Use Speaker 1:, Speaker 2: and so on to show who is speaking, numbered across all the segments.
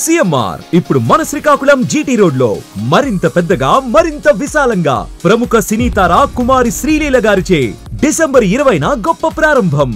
Speaker 1: CMR ఇప్పుడు మన Srikakulam GT road లో మరింత పెద్దగా మరింత విశాలంగా ప్రముఖ సినీ తార కుమారి శ్రీలీల గారిచే డిసెంబర్ 20న గొప్ప ప్రారంభం.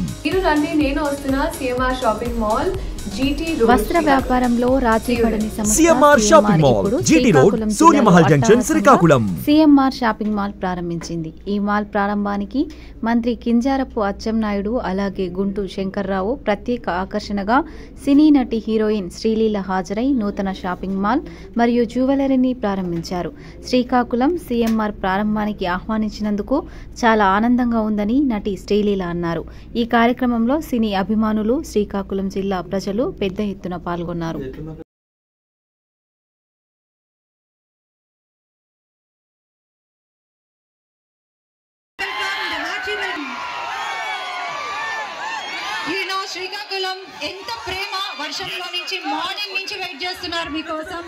Speaker 2: నేను వస్తున్నా CMR shopping mall GT road.
Speaker 3: వస్త్ర వ్యాపారంలో రాజీ పడని సంస్థ
Speaker 1: CMR shopping mall GT road Surya Mahal junction Srikakulam.
Speaker 3: CMR shopping mall ప్రారంభించింది. ఈ మాల్ ప్రారంభానికి మంత్రి కింజారపు అచ్చెన్నాయుడు అలాగే గుంటూ శంకర్రావు ప్రత్యేక ఆకర్షణగా సినీ నటి హీరోయిన్ శ్రీలీల హాజరై నూతన షాపింగ్ మాల్ మరియు జ్యువెలరీని ప్రారంభించారు. శ్రీకాకుళం సిఎంఆర్ ప్రారంభానికి ఆహ్వానించినందుకు చాలా ఆనందంగా ఉందని నటి శ్రీలీల అన్నారు. ఈ కార్యక్రమంలో సినీ అభిమానులు, శ్రీకాకుళం జిల్లా ప్రజలు పెద్ద ఎత్తున పాల్గొన్నారు.
Speaker 4: శ్రీకాకుళం ఎంత ప్రేమ, వర్షంలో నుంచి మార్నింగ్ నుంచి వెయిట్ చేస్తున్నారు మీకోసం.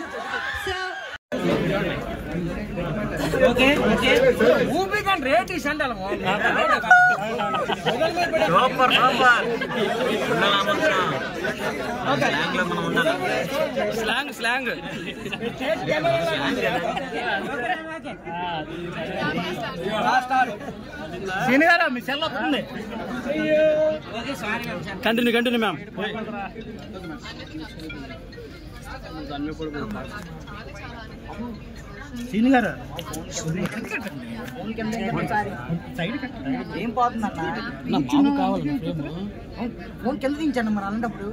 Speaker 5: Continue ma'am. సీని గారు ఏం పోతుందన్న కావాలి ఫోన్ కింద దించండి మరి అలాంటప్పుడు.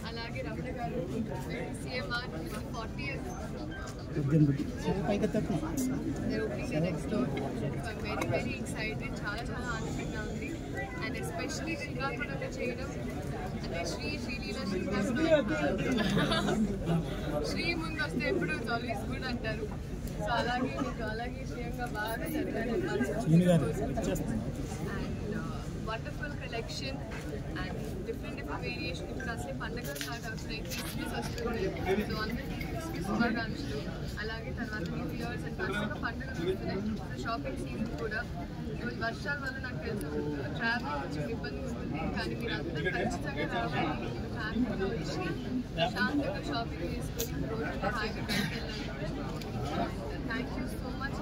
Speaker 2: అలాగే రమణ గారు సిఎంఆర్ 40th వెరీ ఎక్సైటెడ్, చాలా ఆనందంగా ఉంది. అండ్ ఎస్పెషలీ శ్రీకాకుళంలో చేయడం అంటే శ్రీలీల శ్రీ ముందు వస్తే ఎప్పుడు ఆల్వేస్ గుడ్ అంటారు. సో అలాగే శ్రీయంగా బాగా చదివాను. Wonderful collection and different variation. ఇప్పుడు అసలు పండుగ స్టార్ట్ అవుతున్నాయి, క్రిస్మస్ వస్తుంది. సో అందరికీ క్రిస్మస్ శుభాకాంక్షలు. అలాగే తర్వాత న్యూ ఇయర్స్ అండ్ వరుసగా పండుగలు వస్తున్నాయి. షాపింగ్ సీజన్ కూడా ఈరోజు వర్షాల వల్ల నాకు తెలుసు ట్రావెల్ కొంచెం ఇబ్బంది ఉంటుంది, కానీ మీరు అందరూ ఖచ్చితంగా రావాలి. ఫ్యామిలీతో వచ్చి శాంతంగా షాపింగ్ చేసుకొని రోజుల్లో హాయిగా బయటకు వెళ్ళాలి. Thank you so much.